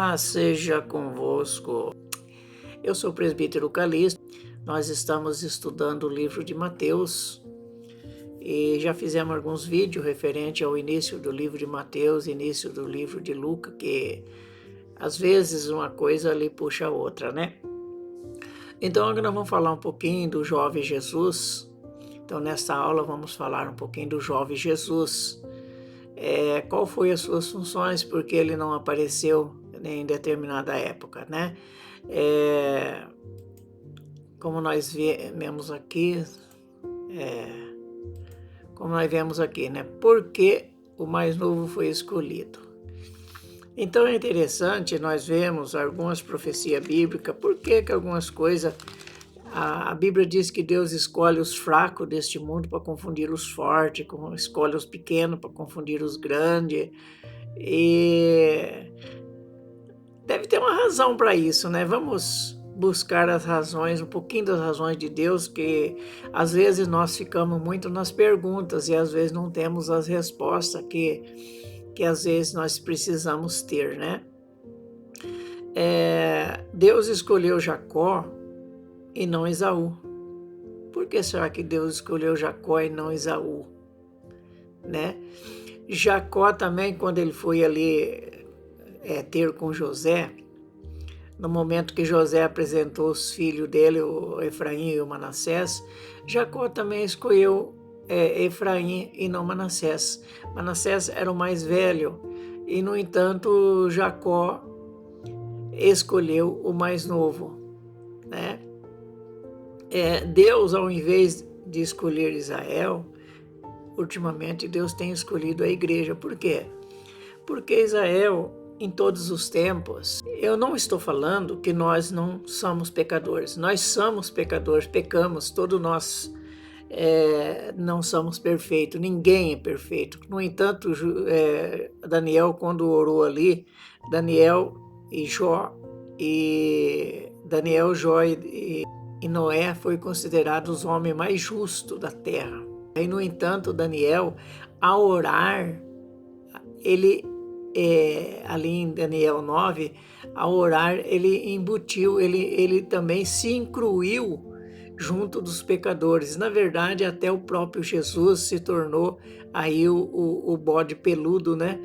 Paz seja convosco. Eu sou o presbítero Calixto. Nós estamos estudando o livro de Mateus e já fizemos alguns vídeos referente ao início do livro de Mateus, início do livro de Lucas, que às vezes uma coisa ali puxa a outra, né? Então agora nós vamos falar um pouquinho do jovem Jesus. Então nesta aula vamos falar um pouquinho do jovem Jesus. Qual foi as suas funções, porque ele não apareceu em determinada época, né? Como nós vemos aqui, né? Por que o mais novo foi escolhido? Então é interessante, nós vemos algumas profecias bíblicas, por que algumas coisas, a Bíblia diz que Deus escolhe os fracos deste mundo para confundir os fortes, escolhe os pequenos para confundir os grandes, e deve ter uma razão para isso, né? Vamos buscar as razões, um pouquinho das razões de Deus, que às vezes nós ficamos muito nas perguntas e às vezes não temos as respostas que às vezes nós precisamos ter, né? Deus escolheu Jacó e não Esaú. Por que será que Deus escolheu Jacó e não Esaú? Né? Jacó também, quando ele foi ali ter com José, no momento que José apresentou os filhos dele, o Efraim e o Manassés, Jacó também escolheu Efraim e não Manassés. Manassés era o mais velho e, no entanto, Jacó escolheu o mais novo, né? Deus, ao invés de escolher Israel, ultimamente Deus tem escolhido a igreja. Por quê? Porque Israel, em todos os tempos, eu não estou falando que nós não somos pecadores. Nós somos pecadores, pecamos, todos nós não somos perfeitos, ninguém é perfeito. No entanto, Daniel, quando orou ali, Daniel, Jó e Noé foi considerado os homens mais justos da terra. E, no entanto, Daniel, ao orar, ele, ali em Daniel 9, ao orar, ele embutiu, ele também se incluiu junto dos pecadores. Na verdade, até o próprio Jesus se tornou aí o bode peludo, né?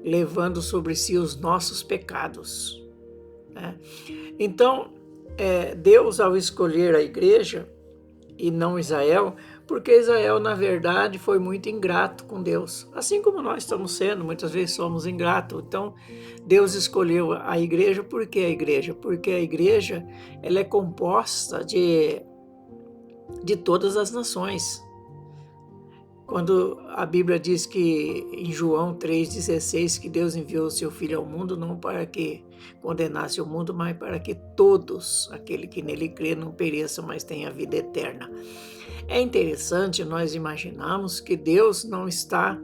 Levando sobre si os nossos pecados, né? Então, Deus, ao escolher a igreja e não Israel, porque Israel, na verdade, foi muito ingrato com Deus, assim como nós estamos sendo, muitas vezes somos ingratos. Então, Deus escolheu a igreja. Por que a igreja? Porque a igreja, ela é composta de todas as nações. Quando a Bíblia diz que, em João 3,16, que Deus enviou o seu Filho ao mundo, não para que condenasse o mundo, mas para que todos, aquele que nele crê, não pereçam, mas tenha vida eterna. É interessante nós imaginarmos que Deus não está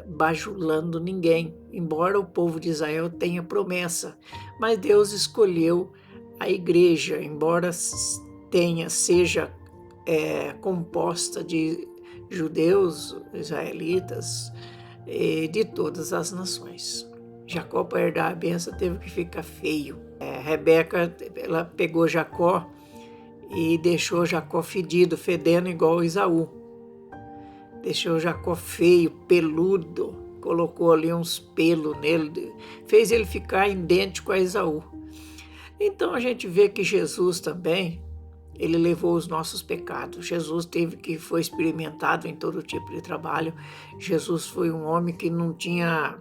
bajulando ninguém, embora o povo de Israel tenha promessa, mas Deus escolheu a igreja, embora seja composta de judeus, israelitas, de todas as nações. Jacó, para herdar a bênção, teve que ficar feio. Rebeca, ela pegou Jacó e deixou Jacó fedendo igual Esaú. Deixou Jacó feio, peludo, colocou ali uns pelos nele, fez ele ficar idêntico a Esaú. Então a gente vê que Jesus também, ele levou os nossos pecados. Jesus foi experimentado em todo tipo de trabalho. Jesus foi um homem que não tinha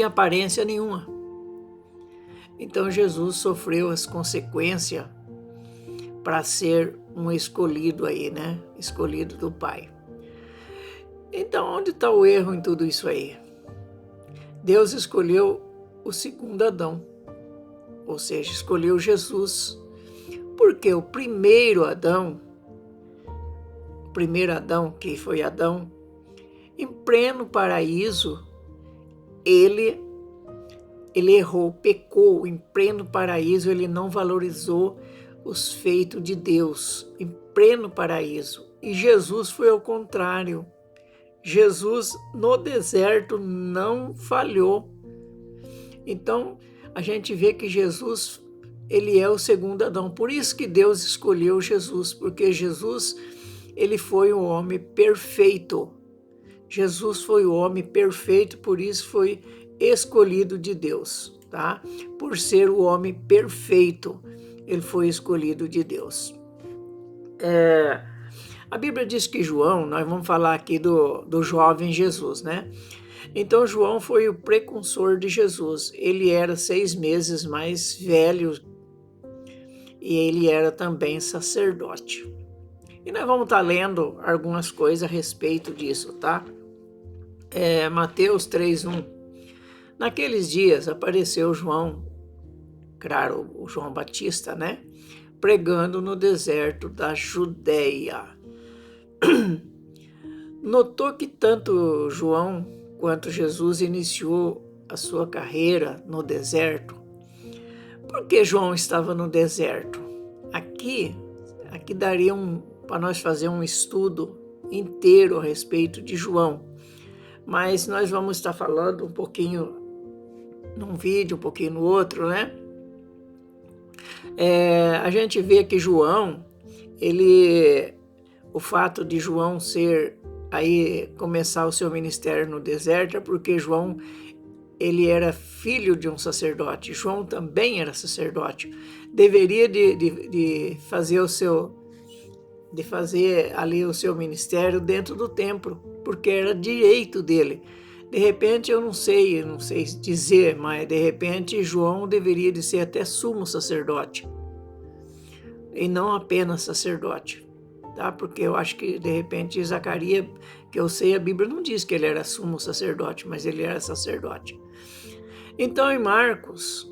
aparência nenhuma. Então Jesus sofreu as consequências para ser um escolhido aí, né? Escolhido do Pai. Então, onde está o erro em tudo isso aí? Deus escolheu o segundo Adão, ou seja, escolheu Jesus. Porque o primeiro Adão, que foi Adão, em pleno paraíso, ele errou, pecou. Em pleno paraíso, ele não valorizou os feitos de Deus, em pleno paraíso. E Jesus foi ao contrário. Jesus, no deserto, não falhou Então, a gente vê que Jesus, ele é o segundo Adão. Por isso que Deus escolheu Jesus, porque Jesus, ele foi um homem perfeito. Jesus foi o homem perfeito, por isso foi escolhido de Deus, tá? Por ser o homem perfeito, ele foi escolhido de Deus. A Bíblia diz que João, nós vamos falar aqui do jovem Jesus, né? Então João foi o precursor de Jesus. Ele era 6 meses mais velho e ele era também sacerdote. E nós vamos estar lendo algumas coisas a respeito disso, tá? Mateus 3:1. Naqueles dias apareceu João, claro, o João Batista, né? Pregando no deserto da Judéia. Notou que tanto João quanto Jesus iniciou a sua carreira no deserto. Por que João estava no deserto? Aqui daria para nós fazer um estudo inteiro a respeito de João. Mas nós vamos estar falando um pouquinho num vídeo, um pouquinho no outro, né? A gente vê que João, o fato de João começar o seu ministério no deserto é porque João, ele era filho de um sacerdote. João também era sacerdote. Deveria de fazer ali o seu ministério dentro do templo, porque era direito dele. De repente, eu não sei dizer, mas de repente João deveria de ser até sumo sacerdote e não apenas sacerdote, tá? Porque eu acho que de repente Zacarias, que eu sei, a Bíblia não diz que ele era sumo sacerdote, mas ele era sacerdote. Então em Marcos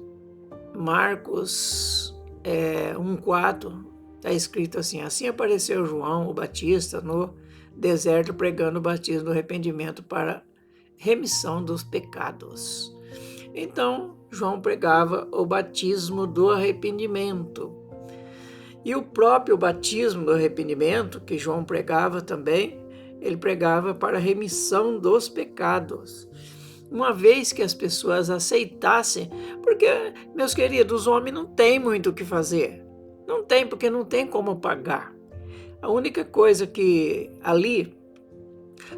1:4 está escrito assim: assim apareceu João o Batista no deserto pregando o batismo do arrependimento para remissão dos pecados. Então, João pregava o batismo do arrependimento. E o próprio batismo do arrependimento, que João pregava também, ele pregava para a remissão dos pecados. Uma vez que as pessoas aceitassem, porque, meus queridos, os homens não têm muito o que fazer. Não tem, porque não tem como pagar. A única coisa que ali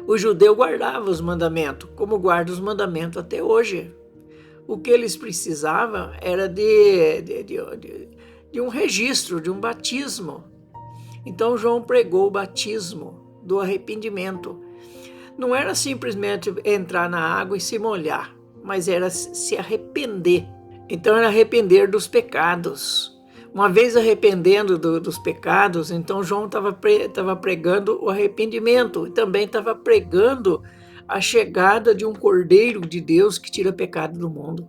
o judeu guardava os mandamentos, como guarda os mandamentos até hoje. O que eles precisavam era de um registro, de um batismo. Então João pregou o batismo do arrependimento. Não era simplesmente entrar na água e se molhar, mas era se arrepender. Então era arrepender dos pecados. Uma vez arrependendo dos pecados, então João estava pregando o arrependimento e também estava pregando a chegada de um Cordeiro de Deus que tira pecado do mundo.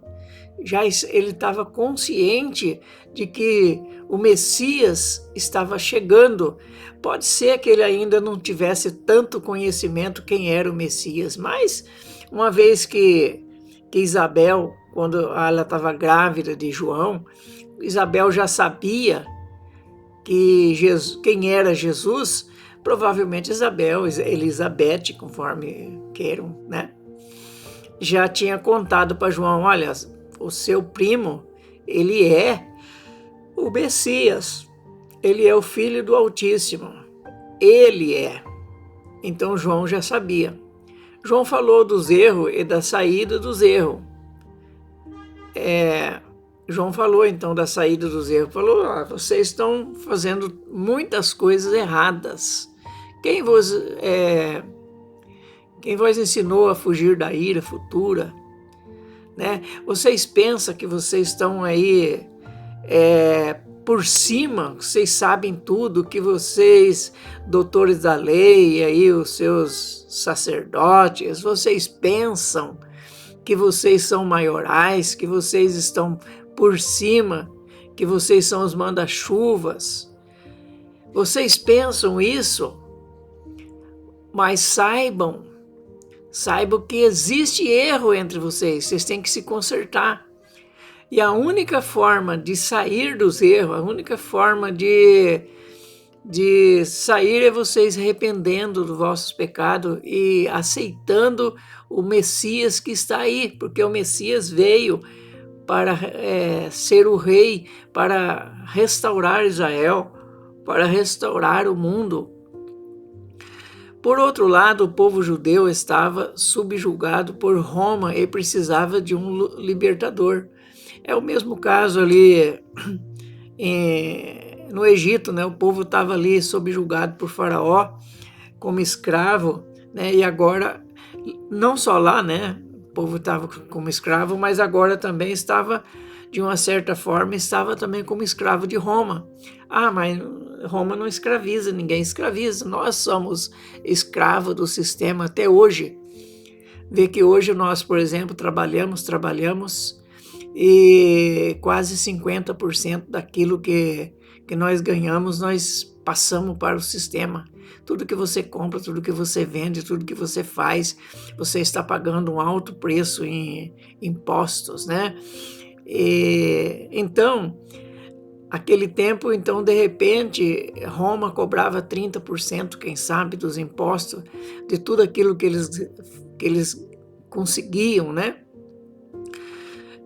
Já ele estava consciente de que o Messias estava chegando. Pode ser que ele ainda não tivesse tanto conhecimento quem era o Messias, mas uma vez que Isabel, quando ela estava grávida de João, Isabel já sabia quem era Jesus, provavelmente Elizabeth, conforme queiram, né? Já tinha contado para João: olha, o seu primo, ele é o Messias, ele é o Filho do Altíssimo, ele é. Então João já sabia. João falou dos erros e da saída dos erros. João falou então da saída dos erros. Falou: vocês estão fazendo muitas coisas erradas. Quem vos ensinou a fugir da ira futura? Né? Vocês pensam que vocês estão aí por cima, vocês sabem tudo, que vocês, doutores da lei, aí os seus sacerdotes, vocês pensam que vocês são maiorais, que vocês estão por cima, que vocês são os manda-chuvas. Vocês pensam isso, mas saibam que existe erro entre vocês têm que se consertar. E a única forma de sair dos erros, a única forma de sair é vocês arrependendo dos vossos pecados e aceitando o Messias que está aí, porque o Messias veio para ser o rei, para restaurar Israel, para restaurar o mundo. Por outro lado, o povo judeu estava subjugado por Roma e precisava de um libertador. É o mesmo caso ali no Egito, né? O povo estava ali subjugado por Faraó como escravo, né? E agora, não só lá, né? O povo estava como escravo, mas agora também estava, de uma certa forma, estava também como escravo de Roma. Ah, mas Roma não escraviza, ninguém escraviza. Nós somos escravos do sistema até hoje. Vê que hoje nós, por exemplo, trabalhamos e quase 50% daquilo que nós ganhamos, nós passamos para o sistema. Tudo que você compra, tudo que você vende, tudo que você faz, você está pagando um alto preço em impostos, né? Então, aquele tempo, então, de repente, Roma cobrava 30%, quem sabe, dos impostos, de tudo aquilo que eles conseguiam, né?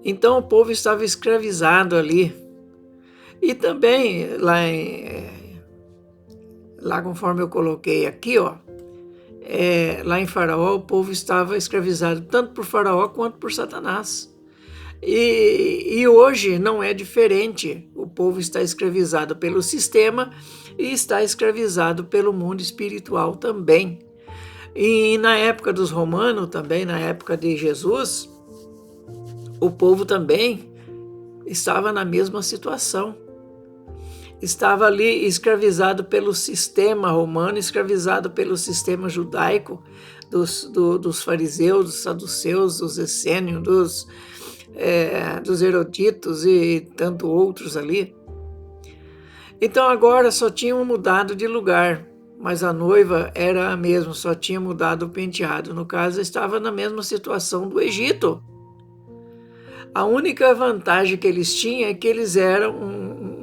Então o povo estava escravizado ali. E também lá conforme eu coloquei aqui, ó, lá em Faraó o povo estava escravizado tanto por Faraó quanto por Satanás. E hoje não é diferente. O povo está escravizado pelo sistema e está escravizado pelo mundo espiritual também. E na época dos romanos, também na época de Jesus, o povo também estava na mesma situação. Estava ali escravizado pelo sistema romano, escravizado pelo sistema judaico, dos fariseus, dos saduceus, dos essênios, dos eruditos e tanto outros ali. Então agora só tinham mudado de lugar, mas a noiva era a mesma, só tinha mudado o penteado. No caso, estava na mesma situação do Egito. A única vantagem que eles tinham é que eles eram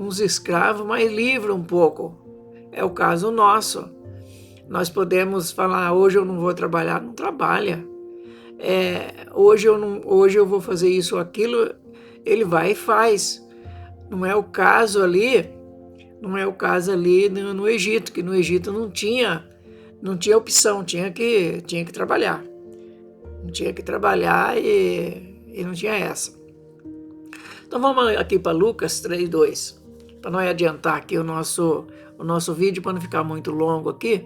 uns escravos mais livres um pouco. É o caso nosso. Nós podemos falar, hoje eu não vou trabalhar, não trabalha. Hoje eu vou fazer isso ou aquilo, ele vai e faz. Não é o caso ali no Egito, que no Egito não tinha opção, tinha que trabalhar. Não tinha que trabalhar e não tinha essa. Então vamos aqui para Lucas 3:2, para não adiantar aqui o nosso vídeo, para não ficar muito longo aqui.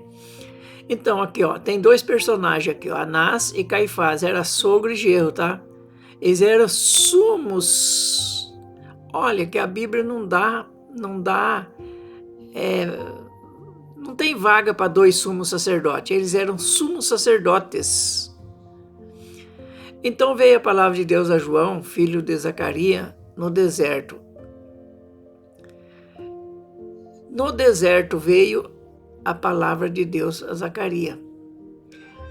Então aqui, ó, tem dois personagens aqui, ó, Anás e Caifás, era sogro e genro, tá? Eles eram sumos. Olha que a Bíblia não tem vaga para dois sumos sacerdotes, eles eram sumos sacerdotes. Então veio a palavra de Deus a João, filho de Zacarias, no deserto. No deserto veio a palavra de Deus a Zacarias.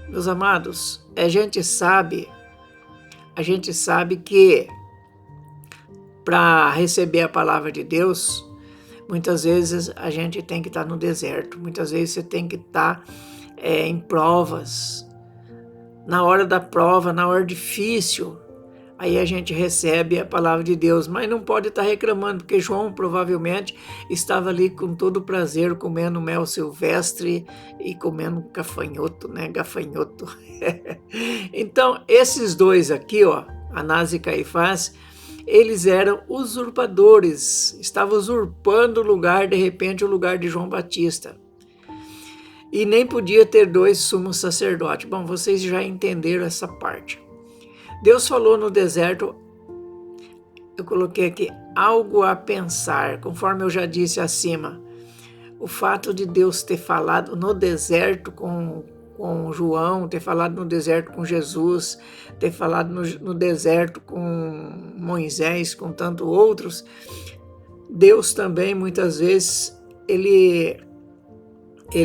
Meus amados, a gente sabe que para receber a palavra de Deus, muitas vezes a gente tem que estar no deserto, muitas vezes você tem que estar em provas. Na hora da prova, na hora difícil, aí a gente recebe a palavra de Deus, mas não pode estar reclamando, porque João provavelmente estava ali com todo prazer, comendo mel silvestre e comendo gafanhoto, né? Gafanhoto. Então, esses dois aqui, ó, Anás e Caifás, eles eram usurpadores, estavam usurpando o lugar, de repente, o lugar de João Batista. E nem podia ter dois sumos sacerdotes. Bom, vocês já entenderam essa parte. Deus falou no deserto, eu coloquei aqui, algo a pensar, conforme eu já disse acima. O fato de Deus ter falado no deserto com João, ter falado no deserto com Jesus, ter falado no deserto com Moisés, com tantos outros, Deus também, muitas vezes, ele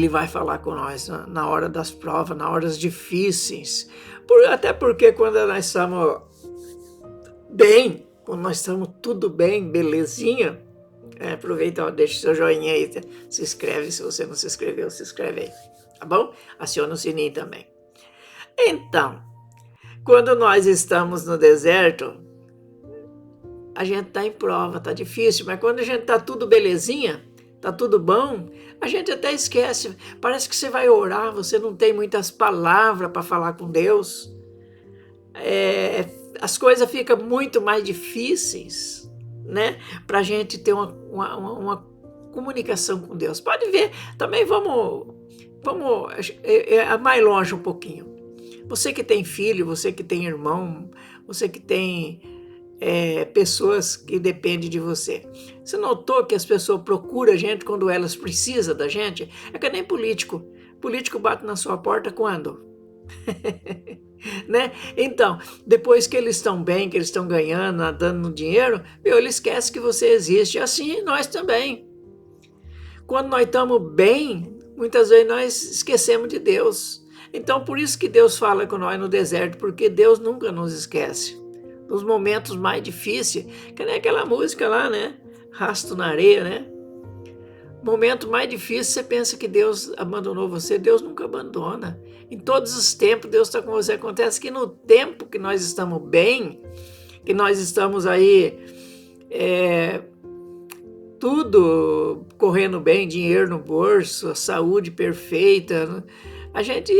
vai falar com nós na hora das provas, nas horas difíceis. Até porque quando nós estamos bem, quando nós estamos tudo bem, belezinha, aproveita, deixa seu joinha aí, se inscreve, se você não se inscreveu, se inscreve aí, tá bom? Aciona o sininho também. Então, quando nós estamos no deserto, a gente está em prova, está difícil, mas quando a gente está tudo belezinha, está tudo bom, a gente até esquece. Parece que você vai orar, você não tem muitas palavras para falar com Deus. As coisas ficam muito mais difíceis, né? Para a gente ter uma comunicação com Deus. Pode ver, também vamos mais longe um pouquinho. Você que tem filho, você que tem irmão, você que tem pessoas que dependem de você. Você notou que as pessoas procuram a gente quando elas precisam da gente? É que nem político. Político bate na sua porta quando? Né? Então, depois que eles estão bem, que eles estão ganhando, nadando no dinheiro, ele esquece que você existe. Assim nós também. Quando nós estamos bem, muitas vezes nós esquecemos de Deus. Então, por isso que Deus fala com nós no deserto, porque Deus nunca nos esquece. Nos momentos mais difíceis, que nem aquela música lá, né? Rasto na areia, né? Momento mais difícil, você pensa que Deus abandonou você. Deus nunca abandona. Em todos os tempos, Deus está com você. Acontece que no tempo que nós estamos bem, que nós estamos aí, tudo correndo bem, dinheiro no bolso, saúde perfeita, a gente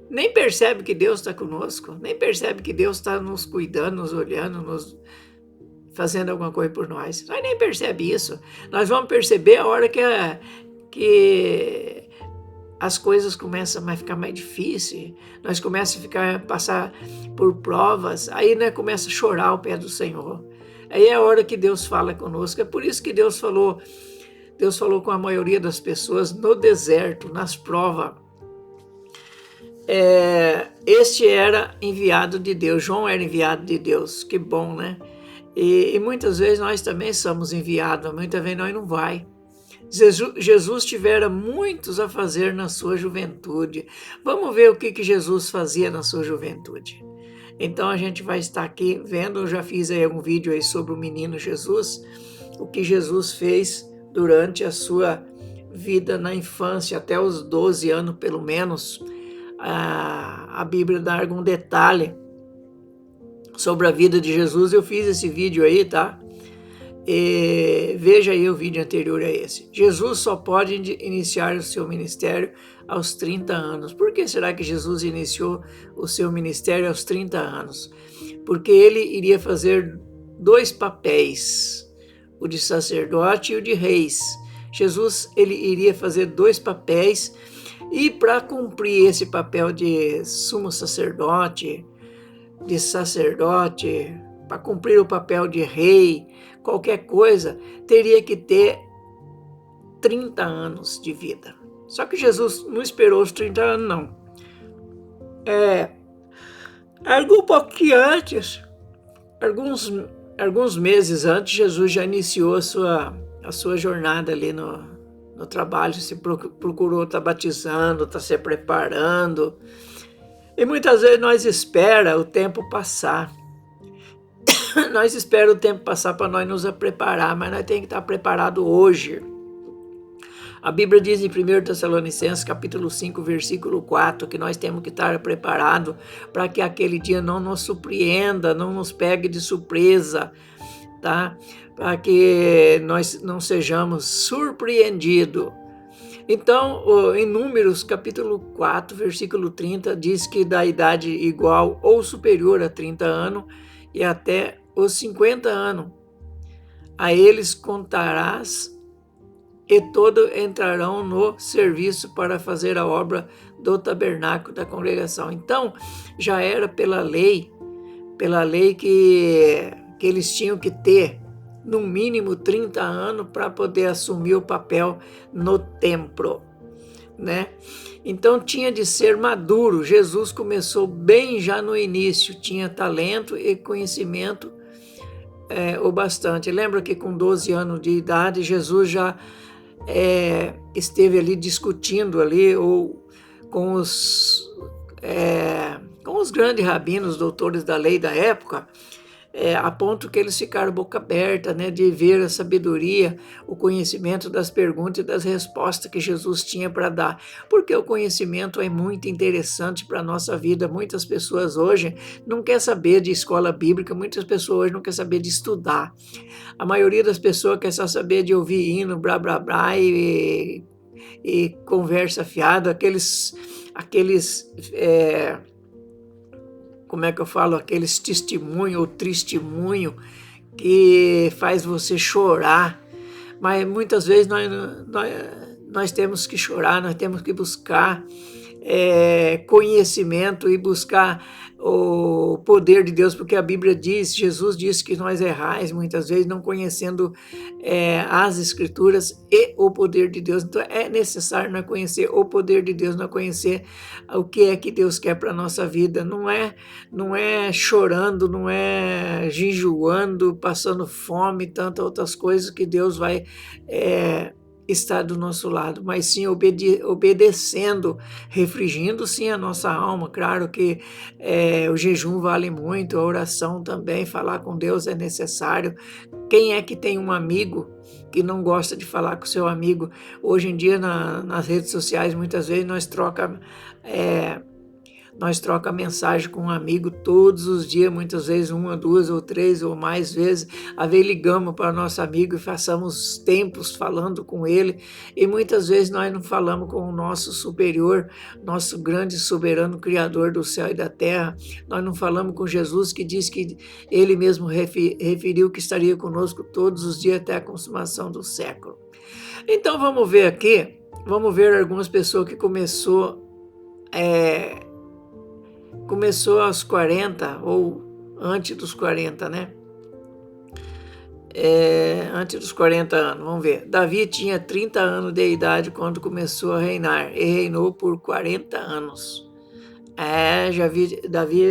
nem percebe que Deus está conosco, nem percebe que Deus está nos cuidando, nos olhando, nos fazendo alguma coisa por nós. Nós nem percebe isso. Nós vamos perceber a hora que as coisas começam a ficar mais difíceis, nós começamos a passar por provas, aí nós começamos a chorar ao pé do Senhor. Aí é a hora que Deus fala conosco. É por isso que Deus falou com a maioria das pessoas no deserto, nas provas. Este era enviado de Deus, João era enviado de Deus, que bom, né? E muitas vezes nós também somos enviados, muitas vezes nós não vai. Jesus tivera muitos a fazer na sua juventude. Vamos ver o que Jesus fazia na sua juventude. Então a gente vai estar aqui vendo, eu já fiz aí um vídeo aí sobre o menino Jesus, o que Jesus fez durante a sua vida na infância, até os 12 anos pelo menos. A Bíblia dá algum detalhe sobre a vida de Jesus. Eu fiz esse vídeo aí, tá? Veja aí o vídeo anterior a esse. Jesus só pode iniciar o seu ministério aos 30 anos. Por que será que Jesus iniciou o seu ministério aos 30 anos? Porque ele iria fazer 2 papéis, o de sacerdote e o de reis. Jesus ele iria fazer 2 papéis, e para cumprir esse papel de sumo sacerdote, para cumprir o papel de rei, qualquer coisa, teria que ter 30 anos de vida. Só que Jesus não esperou os 30 anos, não. Algum pouquinho antes, alguns meses antes, Jesus já iniciou a sua jornada ali no trabalho, se procurou estar batizando, estar se preparando. E muitas vezes nós esperamos o tempo passar. Nós esperamos o tempo passar para nós nos preparar, mas nós temos que estar preparados hoje. A Bíblia diz em 1 Tessalonicenses, capítulo 5, versículo 4, que nós temos que estar preparados para que aquele dia não nos surpreenda, não nos pegue de surpresa, tá? Para que nós não sejamos surpreendidos. Então, em Números, capítulo 4, versículo 30, diz que da idade igual ou superior a 30 anos e até os 50 anos, a eles contarás e todos entrarão no serviço para fazer a obra do tabernáculo da congregação. Então, já era pela lei que eles tinham que ter no mínimo 30 anos para poder assumir o papel no templo, né? Então tinha de ser maduro. Jesus começou bem já no início, tinha talento e conhecimento o bastante. Lembra que com 12 anos de idade Jesus já esteve ali discutindo ali ou com os grandes rabinos, doutores da lei da época, a ponto que eles ficaram boca aberta, né, de ver a sabedoria, o conhecimento das perguntas e das respostas que Jesus tinha para dar, porque o conhecimento é muito interessante para a nossa vida. Muitas pessoas hoje não quer saber de escola bíblica, muitas pessoas hoje não quer saber de estudar. A maioria das pessoas quer só saber de ouvir hino, blá, blá, blá, e conversa fiada, como é que eu falo, aqueles testemunho ou testemunho que faz você chorar. Mas muitas vezes nós temos que chorar, nós temos que buscar conhecimento e buscar o poder de Deus, porque a Bíblia diz, Jesus diz que nós errais muitas vezes não conhecendo as Escrituras e o poder de Deus. Então é necessário nós conhecer o poder de Deus, nós conhecer o que é que Deus quer para a nossa vida. Não é chorando, não é jejuando, passando fome, tantas outras coisas que Deus vai estar do nosso lado, mas sim obedecendo, refrigindo sim a nossa alma. Claro que o jejum vale muito, a oração também, falar com Deus é necessário. Quem é que tem um amigo que não gosta de falar com seu amigo? Hoje em dia nas redes sociais muitas vezes nós troca mensagem com um amigo todos os dias, muitas vezes 1, 2 ou 3 ou mais vezes. Às vezes ligamos para o nosso amigo e passamos tempos falando com ele, e muitas vezes nós não falamos com o nosso superior, nosso grande soberano criador do céu e da terra. Nós não falamos com Jesus, que diz que ele mesmo referiu que estaria conosco todos os dias até a consumação do século. Então vamos ver aqui, vamos ver algumas pessoas que começou aos 40 ou antes dos 40, né? Antes dos 40 anos, vamos ver. Davi tinha 30 anos de idade quando começou a reinar e reinou por 40 anos. Davi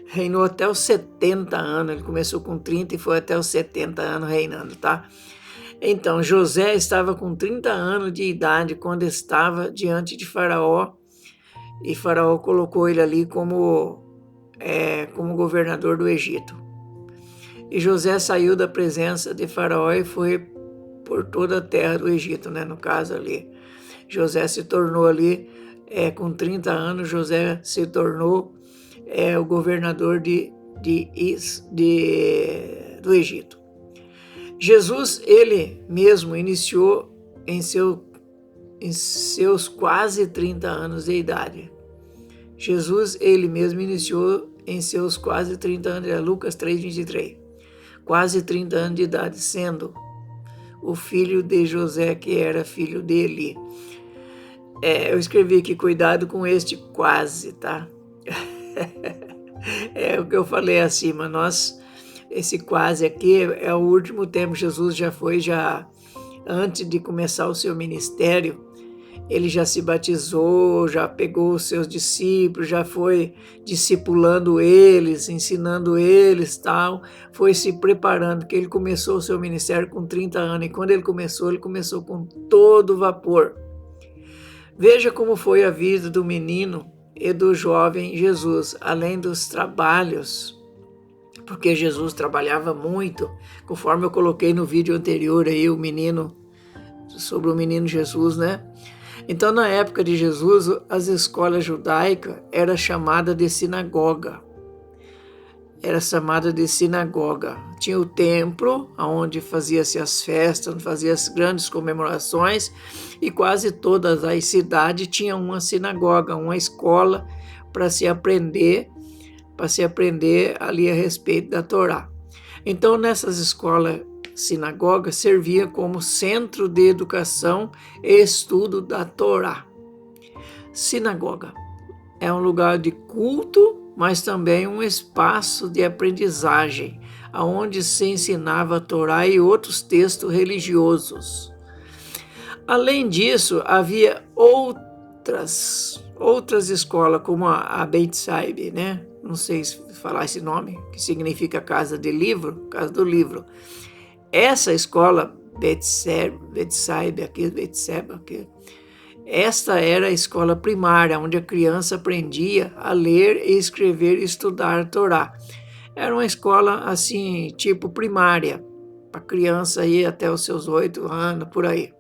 reinou até os 70 anos, ele começou com 30 e foi até os 70 anos reinando, tá? Então, José estava com 30 anos de idade quando estava diante de Faraó, e Faraó colocou ele ali como governador do Egito. E José saiu da presença de Faraó e foi por toda a terra do Egito, né? No caso ali, José se tornou ali, com 30 anos, José se tornou o governador do Egito. Jesus, ele mesmo iniciou em seus quase 30 anos de idade. Jesus, ele mesmo iniciou em seus quase 30 anos, Lucas 3:23. Quase 30 anos de idade, sendo o filho de José, que era filho de Eli. Eu escrevi aqui, cuidado com este quase, tá? É o que eu falei acima, esse quase aqui é o último tempo. Jesus já antes de começar o seu ministério, ele já se batizou, já pegou os seus discípulos, já foi discipulando eles, ensinando eles, tal, foi se preparando, porque ele começou o seu ministério com 30 anos, e quando ele começou com todo vapor. Veja como foi a vida do menino e do jovem Jesus, além dos trabalhos, porque Jesus trabalhava muito, conforme eu coloquei no vídeo anterior aí, sobre o menino Jesus, né? Então, na época de Jesus, as escolas judaicas eram chamadas de sinagoga. Tinha o templo, onde fazia-se as festas, fazia as grandes comemorações, e quase todas as cidades tinham uma sinagoga, uma escola para se aprender ali a respeito da Torá. Então, nessas escolas, sinagoga servia como centro de educação e estudo da Torá. Sinagoga é um lugar de culto, mas também um espaço de aprendizagem, onde se ensinava a Torá e outros textos religiosos. Além disso, havia outras escolas, como a Beit Saib, né? Não sei se falar esse nome, que significa casa do livro. Essa escola, Beit Saib, esta era a escola primária, onde a criança aprendia a ler e escrever e estudar a Torá. Era uma escola assim, tipo primária, para criança aí até os seus 8 anos, por aí.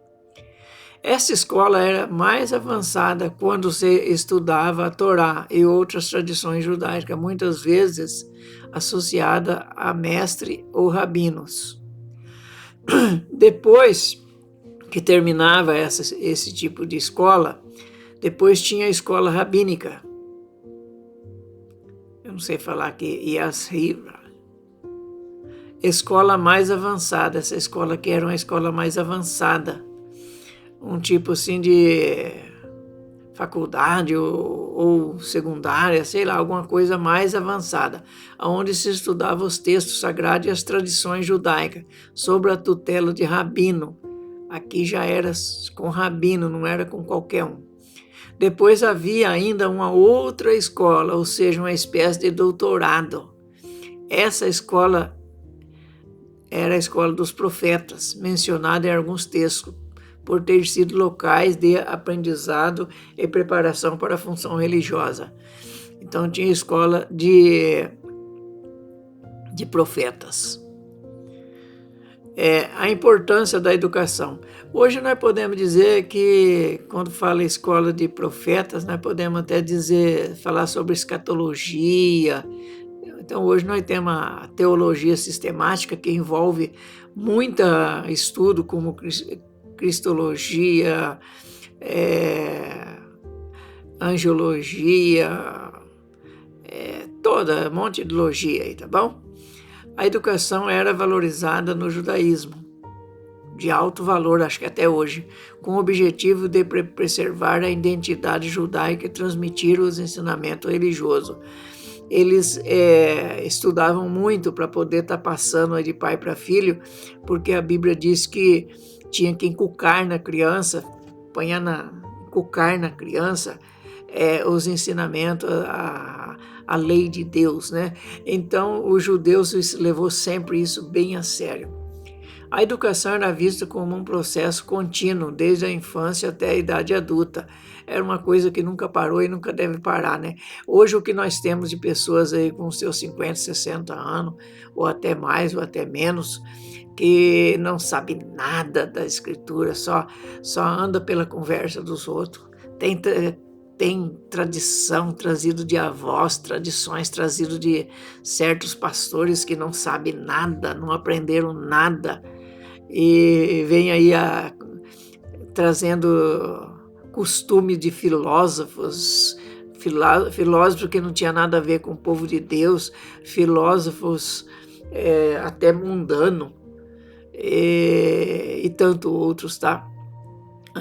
Essa escola era mais avançada quando você estudava a Torá e outras tradições judaicas, muitas vezes associada a mestre ou rabinos. Depois que terminava esse tipo de escola, depois tinha a escola rabínica. Eu não sei falar aqui, Yashiva. Escola mais avançada, essa escola que era uma escola mais avançada. Um tipo assim de faculdade ou secundária, sei lá, alguma coisa mais avançada, onde se estudava os textos sagrados e as tradições judaicas, sob a tutela de rabino. Aqui já era com rabino, não era com qualquer um. Depois havia ainda uma outra escola, ou seja, uma espécie de doutorado. Essa escola era a escola dos profetas, mencionada em alguns textos, por ter sido locais de aprendizado e preparação para a função religiosa. Então tinha escola de profetas. A importância da educação. Hoje nós podemos dizer que, quando fala escola de profetas, nós podemos até falar sobre escatologia. Então hoje nós temos a teologia sistemática, que envolve muito estudo como cristologia, angiologia, toda um monte de logia aí, tá bom? A educação era valorizada no judaísmo, de alto valor, acho que até hoje, com o objetivo de preservar a identidade judaica e transmitir os ensinamentos religiosos. Eles estudavam muito para poder estar passando de pai para filho, porque a Bíblia diz que tinha que inculcar na criança, inculcar na criança os ensinamentos, a lei de Deus, né? Então, os judeus levou sempre isso bem a sério. A educação era vista como um processo contínuo, desde a infância até a idade adulta. Era uma coisa que nunca parou e nunca deve parar, né? Hoje, o que nós temos de pessoas aí com seus 50, 60 anos, ou até mais, ou até menos, que não sabe nada da escritura, só anda pela conversa dos outros. Tem tradição trazido de avós, tradições trazido de certos pastores que não sabem nada, não aprenderam nada, e vem aí trazendo costume de filósofos que não tinha nada a ver com o povo de Deus, filósofos até mundano, e tanto outros, tá?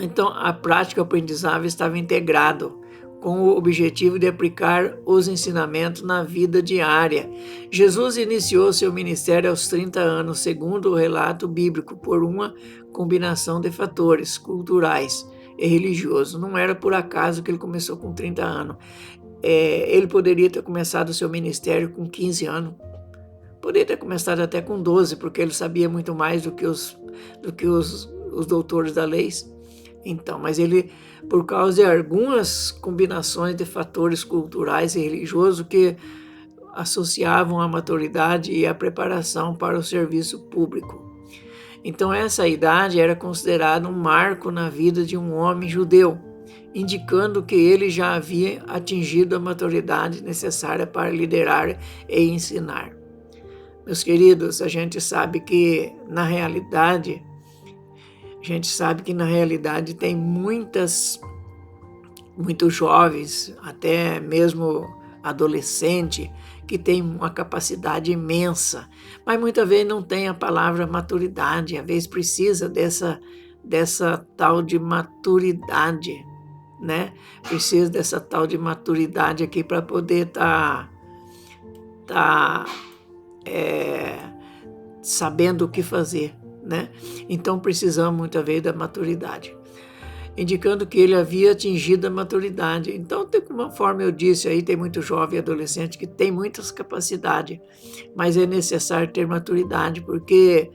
Então, a prática aprendizável estava integrado com o objetivo de aplicar os ensinamentos na vida diária. Jesus iniciou seu ministério aos 30 anos, segundo o relato bíblico, por uma combinação de fatores culturais e religiosos. Não era por acaso que ele começou com 30 anos. Ele poderia ter começado o seu ministério com 15 anos. Poderia ter começado até com 12, porque ele sabia muito mais do que os doutores da lei. Então, mas ele, por causa de algumas combinações de fatores culturais e religiosos que associavam a maturidade e a preparação para o serviço público. Então, essa idade era considerada um marco na vida de um homem judeu, indicando que ele já havia atingido a maturidade necessária para liderar e ensinar. Meus queridos, a gente sabe que, na realidade, tem muitos jovens, até mesmo adolescente, que tem uma capacidade imensa, mas muitas vezes não tem a palavra maturidade, às vezes precisa dessa tal de maturidade, né? Precisa dessa tal de maturidade aqui para poder estar sabendo o que fazer, né? Então precisamos muitas vezes da maturidade, indicando que ele havia atingido a maturidade. Então, conforme eu disse aí, tem muito jovem e adolescente que tem muitas capacidades, mas é necessário ter maturidade, porque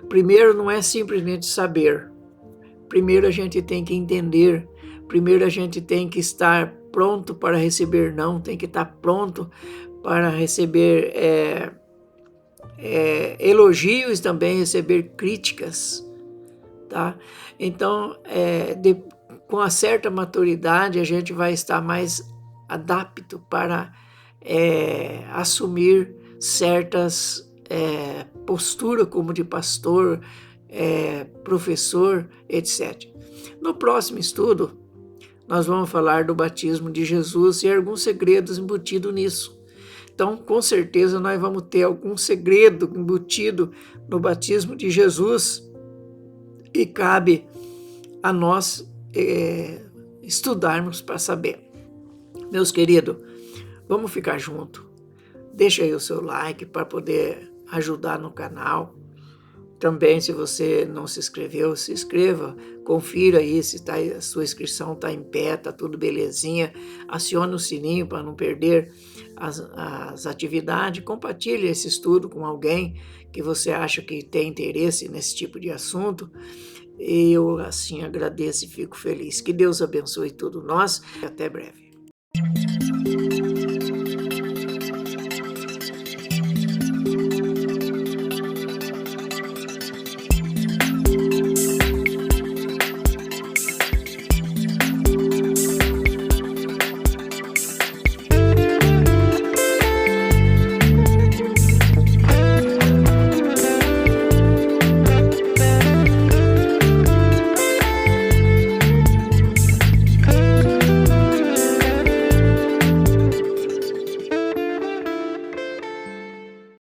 primeiro não é simplesmente saber, primeiro a gente tem que entender, primeiro a gente tem que estar pronto para receber não, tem que estar pronto para receber elogios, também receber críticas, tá? Então, com uma certa maturidade, a gente vai estar mais adapto para assumir certas posturas, como de pastor, professor, etc. No próximo estudo, nós vamos falar do batismo de Jesus e alguns segredos embutidos nisso. Então, com certeza, nós vamos ter algum segredo embutido no batismo de Jesus e cabe a nós estudarmos para saber. Meus queridos, vamos ficar juntos. Deixa aí o seu like para poder ajudar no canal. Também, se você não se inscreveu, se inscreva, confira aí se a sua inscrição está em pé, está tudo belezinha. Acione o sininho para não perder as atividades. Compartilhe esse estudo com alguém que você acha que tem interesse nesse tipo de assunto. E eu, assim, agradeço e fico feliz. Que Deus abençoe tudo nós e até breve.